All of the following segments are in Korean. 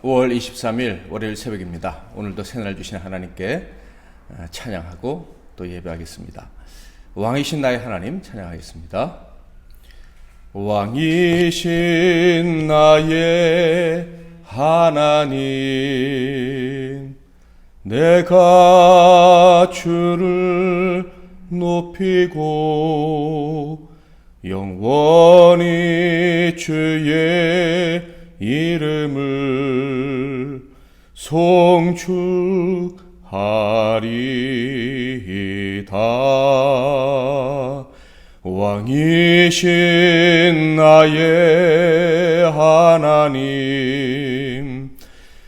5월 23일 월요일 새벽입니다. 오늘도 새날 주신 하나님께 찬양하고 또 예배하겠습니다. 왕이신 나의 하나님 찬양하겠습니다. 왕이신 나의 하나님, 내가 주를 높이고 영원히 주의 이름을 송축하리이다. 왕이신 나의 하나님,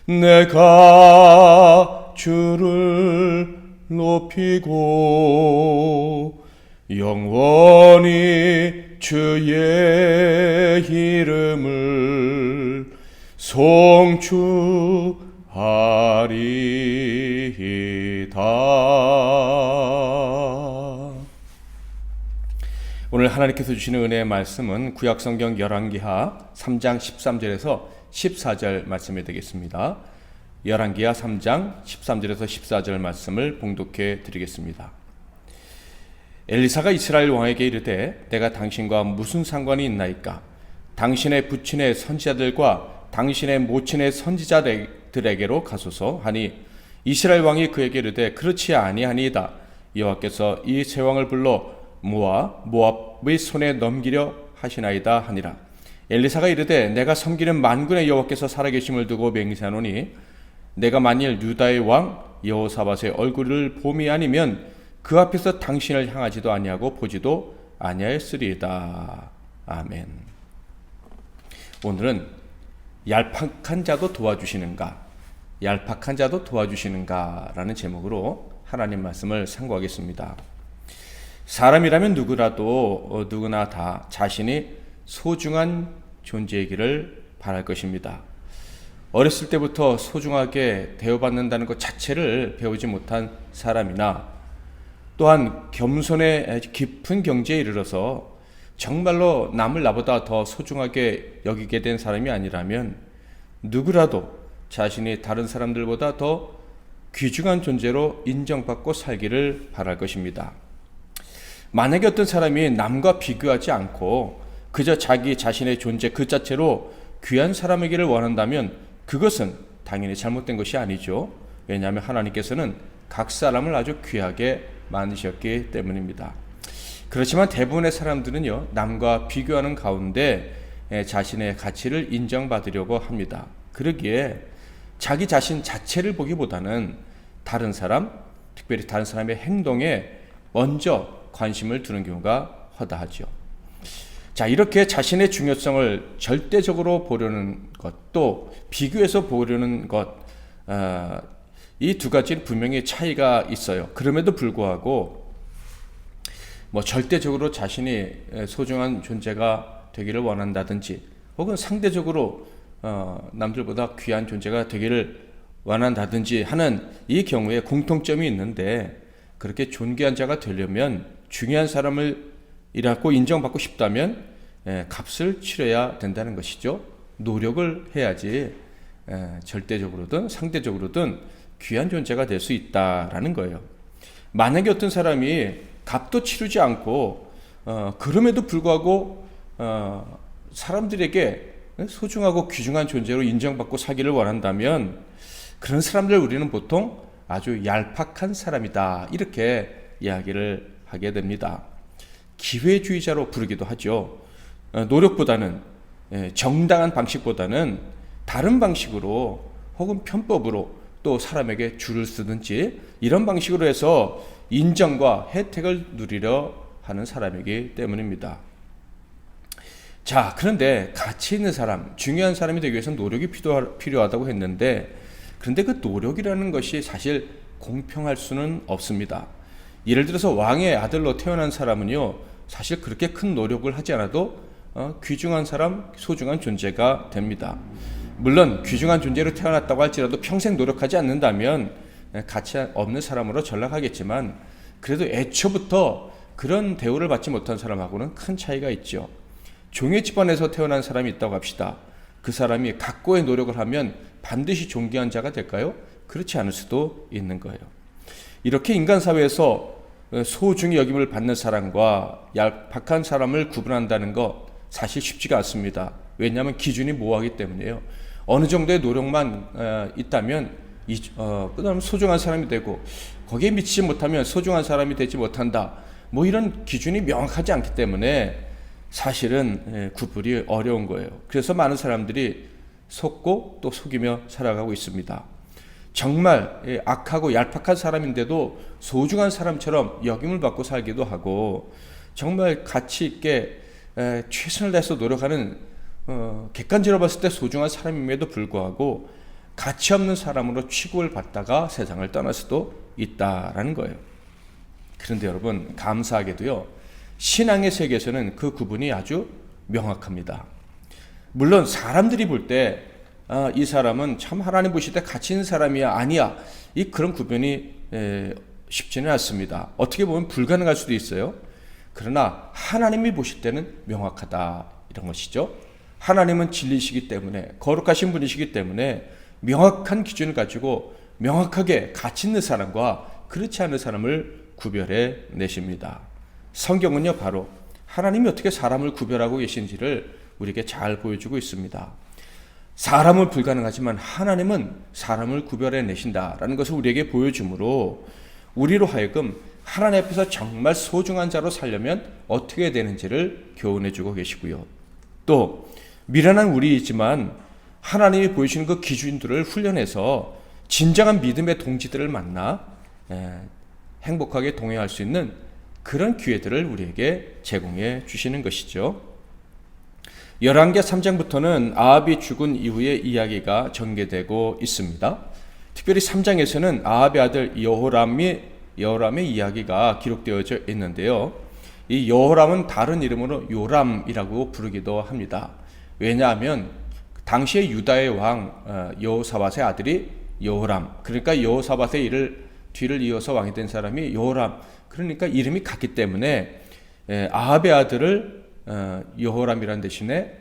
내가 주를 높이고 영원히 주의 이름을 송축하리이다. 오늘 하나님께서 주시는 은혜의 말씀은 구약성경 열왕기하 3장 13절에서 14절 말씀이 되겠습니다. 열왕기하 3장 13절에서 14절 말씀을 봉독해 드리겠습니다. 엘리사가 이스라엘 왕에게 이르되 내가 당신과 무슨 상관이 있나이까? 당신의 부친의 선지자들과 당신의 모친의 선지자들에게로 가소서 하니, 이스라엘 왕이 그에게 이르되 그렇지 아니하니이다. 여호와께서 이 세 왕을 불러 모압의 손에 넘기려 하시나이다 하니라. 엘리사가 이르되 내가 섬기는 만군의 여호와께서 살아계심을 두고 맹세하노니, 내가 만일 유다의 왕 여호사밧의 얼굴을 봄이 아니면 그 앞에서 당신을 향하지도 아니하고 보지도 아니하였으리이다. 아멘. 오늘은 얄팍한 자도 도와주시는가, 얄팍한 자도 도와주시는가 라는 제목으로 하나님 말씀을 상고하겠습니다. 사람이라면 누구나 다 자신이 소중한 존재이기를 바랄 것입니다. 어렸을 때부터 소중하게 대우받는다는 것 자체를 배우지 못한 사람이나, 또한 겸손의 깊은 경지에 이르러서 정말로 남을 나보다 더 소중하게 여기게 된 사람이 아니라면, 누구라도 자신이 다른 사람들보다 더 귀중한 존재로 인정받고 살기를 바랄 것입니다. 만약에 어떤 사람이 남과 비교하지 않고 그저 자기 자신의 존재 그 자체로 귀한 사람이기를 원한다면 그것은 당연히 잘못된 것이 아니죠. 왜냐하면 하나님께서는 각 사람을 아주 귀하게 만드셨기 때문입니다. 그렇지만 대부분의 사람들은요, 남과 비교하는 가운데 자신의 가치를 인정받으려고 합니다. 그러기에 자기 자신 자체를 보기보다는 다른 사람, 특별히 다른 사람의 행동에 먼저 관심을 두는 경우가 허다하죠. 자, 이렇게 자신의 중요성을 절대적으로 보려는 것, 또 비교해서 보려는 것, 이 두 가지는 분명히 차이가 있어요. 그럼에도 불구하고 절대적으로 자신이 소중한 존재가 되기를 원한다든지, 혹은 상대적으로 남들보다 귀한 존재가 되기를 원한다든지 하는 이 경우에 공통점이 있는데, 그렇게 존귀한 자가 되려면, 중요한 사람을 이라고 인정받고 싶다면 값을 치러야 된다는 것이죠. 노력을 해야지 절대적으로든 상대적으로든 귀한 존재가 될 수 있다라는 거예요. 만약에 어떤 사람이 값도 치르지 않고 그럼에도 불구하고 사람들에게 소중하고 귀중한 존재로 인정받고 살기를 원한다면, 그런 사람들 우리는 보통 아주 얄팍한 사람이다, 이렇게 이야기를 하게 됩니다. 기회주의자로 부르기도 하죠. 노력보다는, 정당한 방식보다는 다른 방식으로 혹은 편법으로 또 사람에게 줄을 쓰든지 이런 방식으로 해서 인정과 혜택을 누리려 하는 사람이기 때문입니다. 자, 그런데 가치 있는 사람, 중요한 사람이 되기 위해서는 노력이 필요하다고 했는데, 그런데 그 노력이라는 것이 사실 공평할 수는 없습니다. 예를 들어서 왕의 아들로 태어난 사람은요, 사실 그렇게 큰 노력을 하지 않아도 귀중한 사람, 소중한 존재가 됩니다. 물론 귀중한 존재로 태어났다고 할지라도 평생 노력하지 않는다면 가치 없는 사람으로 전락하겠지만, 그래도 애초부터 그런 대우를 받지 못한 사람하고는 큰 차이가 있죠. 종의 집안에서 태어난 사람이 있다고 합시다. 그 사람이 각고의 노력을 하면 반드시 존귀한 자가 될까요? 그렇지 않을 수도 있는 거예요. 이렇게 인간 사회에서 소중히 여김을 받는 사람과 얄팍한 사람을 구분한다는 것 사실 쉽지가 않습니다. 왜냐하면 기준이 모호하기 때문에요. 어느 정도의 노력만 있다면 그다음 소중한 사람이 되고 거기에 미치지 못하면 소중한 사람이 되지 못한다. 뭐 이런 기준이 명확하지 않기 때문에 사실은 구분이 어려운 거예요. 그래서 많은 사람들이 속고 또 속이며 살아가고 있습니다. 정말 악하고 얄팍한 사람인데도 소중한 사람처럼 여김을 받고 살기도 하고 정말 가치 있게 최선을 다해서 노력하는 객관적으로 봤을 때 소중한 사람임에도 불구하고 가치 없는 사람으로 취급을 받다가 세상을 떠날 수도 있다라는 거예요. 그런데 여러분 감사하게도요 신앙의 세계에서는 그 구분이 아주 명확합니다. 물론 사람들이 볼 때 이 사람은 참 하나님 보실 때 가치 있는 사람이야 아니야 그런 구분이 쉽지는 않습니다. 어떻게 보면 불가능할 수도 있어요. 그러나 하나님이 보실 때는 명확하다 이런 것이죠. 하나님은 진리시기 때문에 거룩하신 분이시기 때문에 명확한 기준을 가지고 명확하게 가치 있는 사람과 그렇지 않은 사람을 구별해 내십니다. 성경은요 바로 하나님이 어떻게 사람을 구별하고 계신지를 우리에게 잘 보여주고 있습니다. 사람은 불가능하지만 하나님은 사람을 구별해 내신다라는 것을 우리에게 보여주므로 우리로 하여금 하나님 앞에서 정말 소중한 자로 살려면 어떻게 되는지를 교훈해 주고 계시고요. 또 미련한 우리이지만 하나님이 보여주시는 그 기준들을 훈련해서 진정한 믿음의 동지들을 만나 행복하게 동행할 수 있는 그런 기회들을 우리에게 제공해 주시는 것이죠. 열왕기 3장부터는 아합이 죽은 이후의 이야기가 전개되고 있습니다. 특별히 3장에서는 아합의 아들 여호람의 이야기가 기록되어져 있는데요. 이 여호람은 다른 이름으로 요람이라고 부르기도 합니다. 왜냐하면 당시의 유다의 왕 여호사밧의 아들이 여호람, 그러니까 여호사밧의 뒤를 이어서 왕이 된 사람이 여호람, 그러니까 이름이 같기 때문에 아합의 아들을 여호람이라는 대신에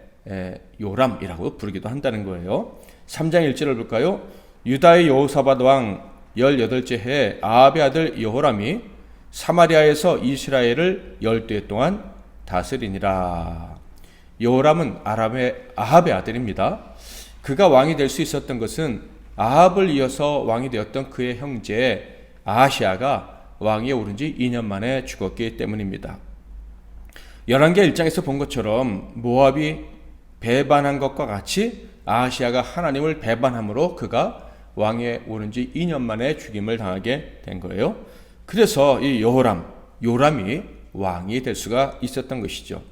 요람이라고 부르기도 한다는 거예요. 3장 1절을 볼까요? 유다의 여호사밧 왕 18째 해에 아합의 아들 여호람이 사마리아에서 이스라엘을 12해 동안 다스리니라. 여호람은 아합의 아들입니다. 그가 왕이 될 수 있었던 것은 아합을 이어서 왕이 되었던 그의 형제 아하시아가 왕위에 오른 지 2년 만에 죽었기 때문입니다. 열왕기 1장에서 본 것처럼 모압이 배반한 것과 같이 아하시아가 하나님을 배반함으로 그가 왕위에 오른 지 2년 만에 죽임을 당하게 된 거예요. 그래서 이 요람이 왕이 될 수가 있었던 것이죠.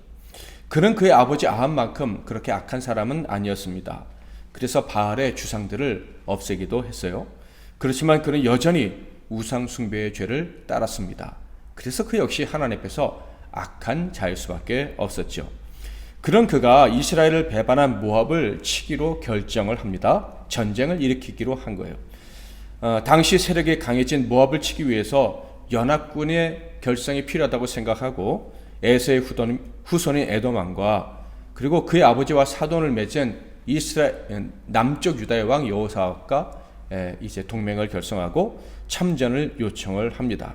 그는 그의 아버지 아합만큼 그렇게 악한 사람은 아니었습니다. 그래서 바알의 주상들을 없애기도 했어요. 그렇지만 그는 여전히 우상 숭배의 죄를 따랐습니다. 그래서 그 역시 하나님 앞에서 악한 자일 수밖에 없었죠. 그런 그가 이스라엘을 배반한 모압을 치기로 결정을 합니다. 전쟁을 일으키기로 한 거예요. 당시 세력이 강해진 모압을 치기 위해서 연합군의 결성이 필요하다고 생각하고 에서의 후손인 에돔 왕과 그리고 그의 아버지와 사돈을 맺은 이스라엘 남쪽 유다의 왕 여호사밧과 이제 동맹을 결성하고 참전을 요청을 합니다.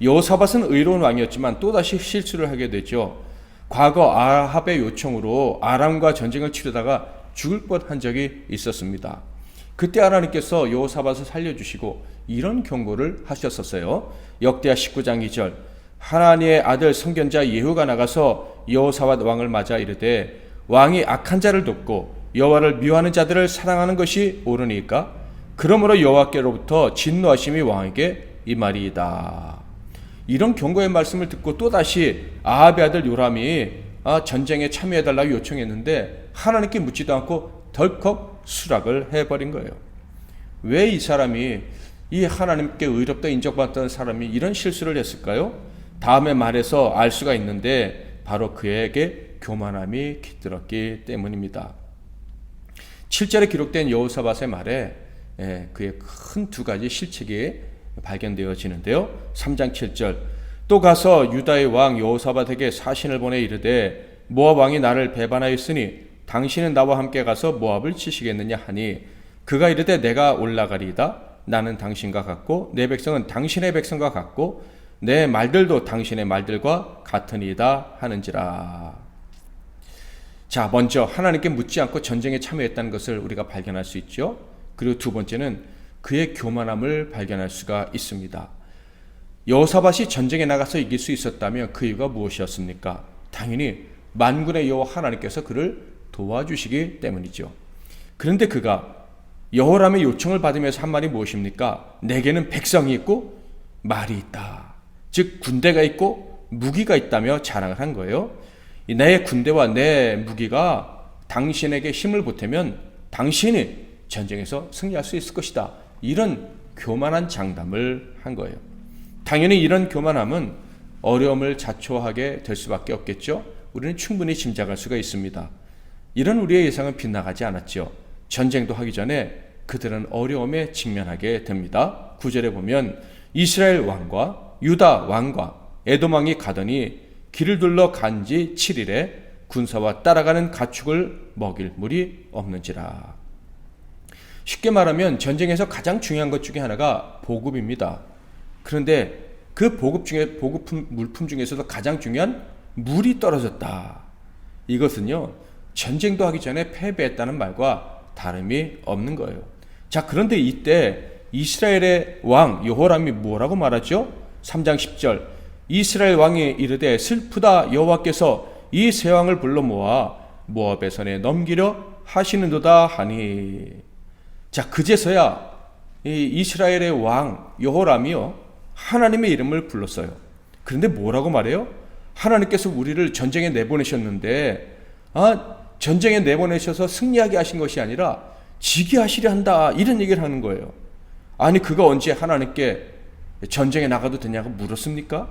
여호사밧은 의로운 왕이었지만 또다시 실수를 하게 되죠. 과거 아합의 요청으로 아람과 전쟁을 치르다가 죽을 뻔한 적이 있었습니다. 그때 하나님께서 여호사밧을 살려주시고 이런 경고를 하셨었어요. 역대하 19장 2절 하나님의 아들 선견자 예후가 나가서 여호사밧 왕을 맞아 이르되 왕이 악한 자를 돕고 여호와를 미워하는 자들을 사랑하는 것이 옳으니까 그러므로 여호와께로부터 진노하심이 왕에게 임하리이다. 이런 경고의 말씀을 듣고 또다시 아합의 아들 요람이 전쟁에 참여해달라고 요청했는데 하나님께 묻지도 않고 덜컥 수락을 해버린 거예요. 왜 이 사람이 이 하나님께 의롭다 인정받던 사람이 이런 실수를 했을까요? 다음에 말해서 알 수가 있는데 바로 그에게 교만함이 깃들었기 때문입니다. 7절에 기록된 여호사밧의 말에 그의 큰 두 가지 실책이 발견되어지는데요. 3장 7절 또 가서 유다의 왕 여호사밧에게 사신을 보내 이르되 모압 왕이 나를 배반하였으니 당신은 나와 함께 가서 모압을 치시겠느냐 하니 그가 이르되 내가 올라가리이다. 나는 당신과 같고 내 백성은 당신의 백성과 같고 내 말들도 당신의 말들과 같으니이다 하는지라. 자, 먼저 하나님께 묻지 않고 전쟁에 참여했다는 것을 우리가 발견할 수 있죠. 그리고 두 번째는 그의 교만함을 발견할 수가 있습니다. 여호사밧이 전쟁에 나가서 이길 수 있었다면 그 이유가 무엇이었습니까? 당연히 만군의 여호와 하나님께서 그를 도와주시기 때문이죠. 그런데 그가 여호람의 요청을 받으면서 한 말이 무엇입니까? 내게는 백성이 있고 말이 있다. 즉 군대가 있고 무기가 있다며 자랑을 한 거예요. 내 군대와 내 무기가 당신에게 힘을 보태면 당신이 전쟁에서 승리할 수 있을 것이다. 이런 교만한 장담을 한 거예요. 당연히 이런 교만함은 어려움을 자초하게 될 수밖에 없겠죠. 우리는 충분히 짐작할 수가 있습니다. 이런 우리의 예상은 빗나가지 않았죠. 전쟁도 하기 전에 그들은 어려움에 직면하게 됩니다. 9절에 보면 이스라엘 왕과 유다 왕과 에돔 왕이 가더니 길을 둘러 간지 7일에 군사와 따라가는 가축을 먹일 물이 없는지라. 쉽게 말하면 전쟁에서 가장 중요한 것 중에 하나가 보급입니다. 그런데 그 물품 중에서도 가장 중요한 물이 떨어졌다. 이것은요, 전쟁도 하기 전에 패배했다는 말과 다름이 없는 거예요. 자, 그런데 이때 이스라엘의 왕 여호람이 뭐라고 말하죠? 3장 10절 이스라엘 왕이 이르되 슬프다 여호와께서 이 세 왕을 불러 모아 모압의 손에 넘기려 하시는도다 하니. 자, 그제서야 이 이스라엘의 왕 여호람이요 하나님의 이름을 불렀어요. 그런데 뭐라고 말해요? 하나님께서 우리를 전쟁에 내보내셨는데 전쟁에 내보내셔서 승리하게 하신 것이 아니라 지게 하시려 한다, 이런 얘기를 하는 거예요. 아니, 그가 언제 하나님께 전쟁에 나가도 되냐고 물었습니까?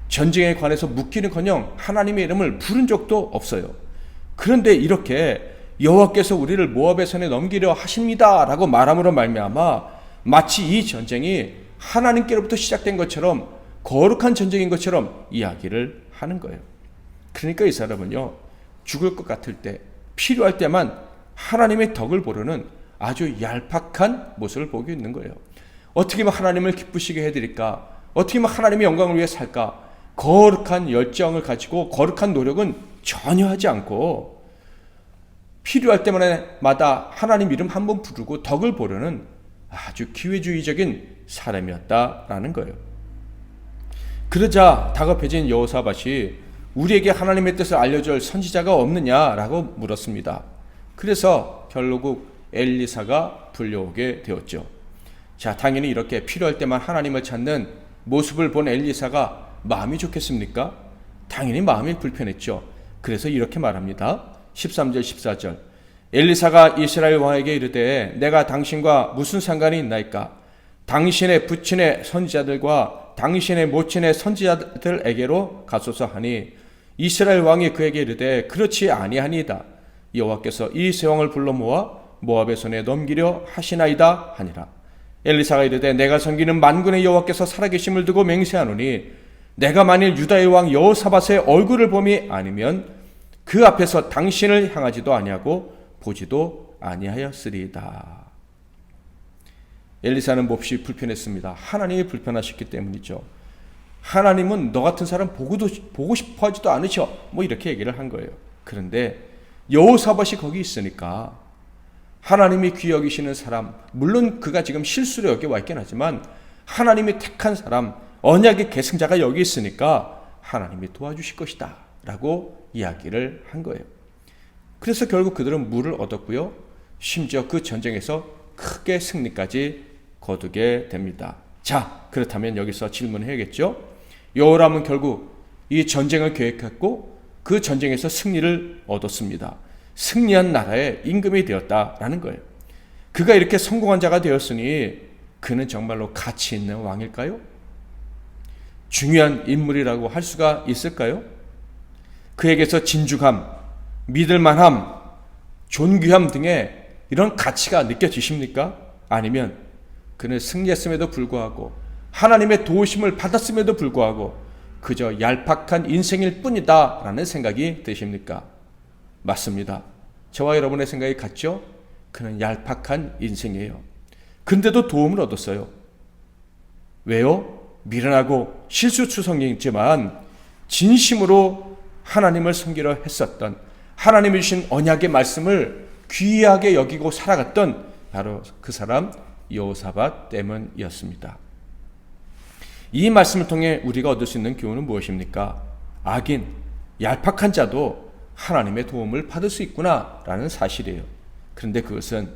전쟁에 관해서 묻기는커녕 하나님의 이름을 부른 적도 없어요. 그런데 이렇게 여호와께서 우리를 모압의 손에 넘기려 하십니다 라고 말함으로 말미암아 마치 이 전쟁이 하나님께로부터 시작된 것처럼, 거룩한 전쟁인 것처럼 이야기를 하는 거예요. 그러니까 이 사람은요, 죽을 것 같을 때, 필요할 때만 하나님의 덕을 보려는 아주 얄팍한 모습을 보고 있는 거예요. 어떻게 하면 하나님을 기쁘시게 해드릴까? 어떻게 하면 하나님의 영광을 위해 살까? 거룩한 열정을 가지고 거룩한 노력은 전혀 하지 않고 필요할 때마다 하나님 이름 한번 부르고 덕을 보려는 아주 기회주의적인 사람이었다라는 거예요. 그러자 다급해진 여호사밧이 우리에게 하나님의 뜻을 알려줄 선지자가 없느냐라고 물었습니다. 그래서 결국 엘리사가 불려오게 되었죠. 자, 당연히 이렇게 필요할 때만 하나님을 찾는 모습을 본 엘리사가 마음이 좋겠습니까? 당연히 마음이 불편했죠. 그래서 이렇게 말합니다. 13절 14절 엘리사가 이스라엘 왕에게 이르되 내가 당신과 무슨 상관이 있나이까? 당신의 부친의 선지자들과 당신의 모친의 선지자들에게로 가소서 하니 이스라엘 왕이 그에게 이르되 그렇지 아니하니이다. 여호와께서 이 세 왕을 불러 모아 모압의 손에 넘기려 하시나이다 하니라. 엘리사가 이르되 내가 섬기는 만군의 여호와께서 살아계심을 두고 맹세하노니 내가 만일 유다의 왕 여호사밧의 얼굴을 봄이 아니면 그 앞에서 당신을 향하지도 아니하고 보지도 아니하였으리이다. 엘리사는 몹시 불편했습니다. 하나님이 불편하셨기 때문이죠. 하나님은 너 같은 사람 보고 싶어 하지도 않으셔. 이렇게 얘기를 한 거예요. 그런데 여호사밧이 거기 있으니까 하나님이 귀히 여기시는 사람, 물론 그가 지금 실수로 여기 와 있긴 하지만 하나님이 택한 사람, 언약의 계승자가 여기 있으니까 하나님이 도와주실 것이다 라고 이야기를 한 거예요. 그래서 결국 그들은 물을 얻었고요, 심지어 그 전쟁에서 크게 승리까지 거두게 됩니다. 자, 그렇다면 여기서 질문해야겠죠. 여호람은 결국 이 전쟁을 계획했고 그 전쟁에서 승리를 얻었습니다. 승리한 나라의 임금이 되었다라는 거예요. 그가 이렇게 성공한 자가 되었으니 그는 정말로 가치 있는 왕일까요? 중요한 인물이라고 할 수가 있을까요? 그에게서 진중함, 믿을만함, 존귀함 등의 이런 가치가 느껴지십니까? 아니면 그는 승리했음에도 불구하고 하나님의 도우심을 받았음에도 불구하고 그저 얄팍한 인생일 뿐이다 라는 생각이 드십니까? 맞습니다. 저와 여러분의 생각이 같죠? 그는 얄팍한 인생이에요. 근데도 도움을 얻었어요. 왜요? 미련하고 실수투성이지만 진심으로 하나님을 섬기려 했었던, 하나님이 주신 언약의 말씀을 귀하게 여기고 살아갔던 바로 그 사람 여호사밧 때문이었습니다. 이 말씀을 통해 우리가 얻을 수 있는 교훈은 무엇입니까? 악인, 얄팍한 자도 하나님의 도움을 받을 수 있구나라는 사실이에요. 그런데 그것은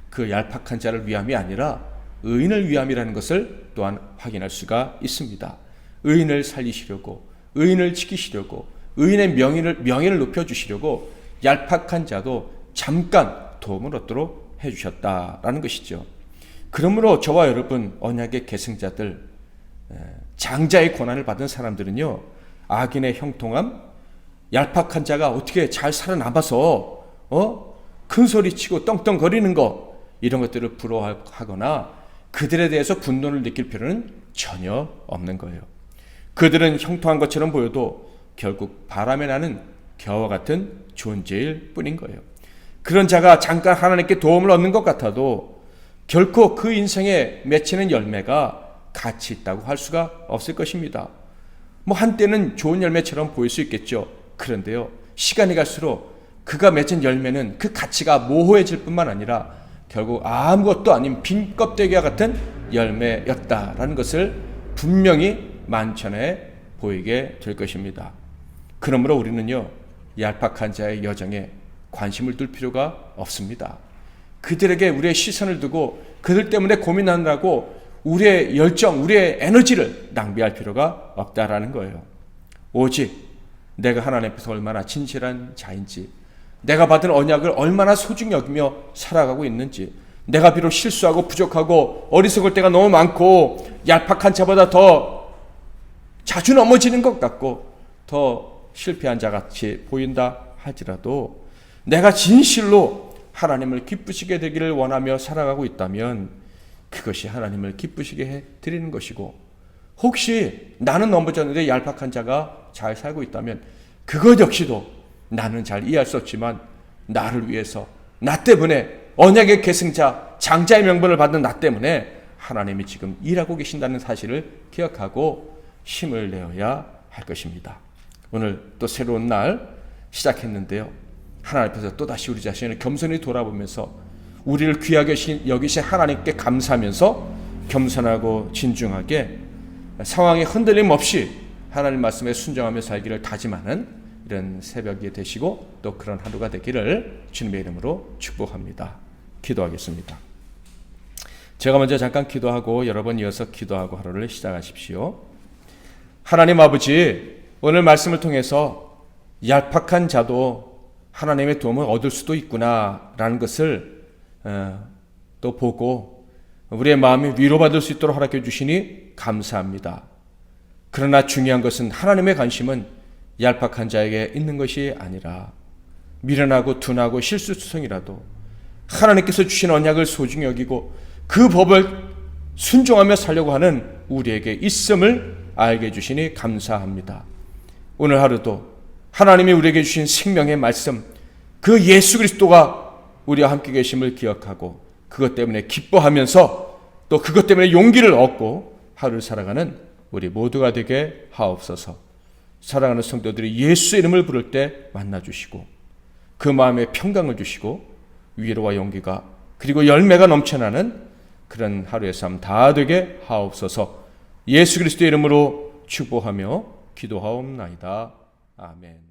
그 얄팍한 자를 위함이 아니라 의인을 위함이라는 것을 또한 확인할 수가 있습니다. 의인을 살리시려고, 의인을 지키시려고, 의인의 명예를 높여주시려고 얄팍한 자도 잠깐 도움을 얻도록 해주셨다라는 것이죠. 그러므로 저와 여러분, 언약의 계승자들, 장자의 고난을 받은 사람들은요, 악인의 형통함, 얄팍한 자가 어떻게 잘 살아남아서 큰 소리치고 떵떵거리는 거, 이런 것들을 부러워하거나 그들에 대해서 분노를 느낄 필요는 전혀 없는 거예요. 그들은 형통한 것처럼 보여도 결국 바람에 나는 겨와 같은 존재일 뿐인 거예요. 그런 자가 잠깐 하나님께 도움을 얻는 것 같아도 결코 그 인생에 맺히는 열매가 가치 있다고 할 수가 없을 것입니다. 한때는 좋은 열매처럼 보일 수 있겠죠. 그런데요, 시간이 갈수록 그가 맺은 열매는 그 가치가 모호해질 뿐만 아니라 결국 아무것도 아닌 빈 껍데기와 같은 열매였다라는 것을 분명히 만천에 보이게 될 것입니다. 그러므로 우리는요, 얄팍한 자의 여정에 관심을 둘 필요가 없습니다. 그들에게 우리의 시선을 두고 그들 때문에 고민하느라고 우리의 열정, 우리의 에너지를 낭비할 필요가 없다라는 거예요. 오직 내가 하나님 앞에서 얼마나 진실한 자인지, 내가 받은 언약을 얼마나 소중히 여기며 살아가고 있는지, 내가 비록 실수하고 부족하고 어리석을 때가 너무 많고 얄팍한 자보다 더 자주 넘어지는 것 같고 더 실패한 자같이 보인다 할지라도 내가 진실로 하나님을 기쁘시게 되기를 원하며 살아가고 있다면 그것이 하나님을 기쁘시게 해드리는 것이고, 혹시 나는 넘어졌는데 얄팍한 자가 잘 살고 있다면 그것 역시도 나는 잘 이해할 수 없지만 나를 위해서, 나 때문에, 언약의 계승자, 장자의 명분을 받는 나 때문에 하나님이 지금 일하고 계신다는 사실을 기억하고 힘을 내어야 할 것입니다. 오늘 또 새로운 날 시작했는데요, 하나님 앞에서 또다시 우리 자신을 겸손히 돌아보면서 우리를 귀하게 여기신 하나님께 감사하면서 겸손하고 진중하게 상황에 흔들림 없이 하나님 말씀에 순종하며 살기를 다짐하는 이런 새벽이 되시고 또 그런 하루가 되기를 주님의 이름으로 축복합니다. 기도하겠습니다. 제가 먼저 잠깐 기도하고 여러 번 이어서 기도하고 하루를 시작하십시오. 하나님 아버지, 오늘 말씀을 통해서 얄팍한 자도 하나님의 도움을 얻을 수도 있구나라는 것을 또 보고 우리의 마음이 위로받을 수 있도록 허락해 주시니 감사합니다. 그러나 중요한 것은 하나님의 관심은 얄팍한 자에게 있는 것이 아니라 미련하고 둔하고 실수투성이라도 하나님께서 주신 언약을 소중히 여기고 그 법을 순종하며 살려고 하는 우리에게 있음을 알게 해주시니 감사합니다. 오늘 하루도 하나님이 우리에게 주신 생명의 말씀, 그 예수 그리스도가 우리와 함께 계심을 기억하고 그것 때문에 기뻐하면서 또 그것 때문에 용기를 얻고 하루를 살아가는 우리 모두가 되게 하옵소서. 사랑하는 성도들이 예수 이름을 부를 때 만나주시고 그 마음에 평강을 주시고 위로와 용기가 그리고 열매가 넘쳐나는 그런 하루의 삶 다 되게 하옵소서. 예수 그리스도의 이름으로 축복하며 기도하옵나이다. 아멘.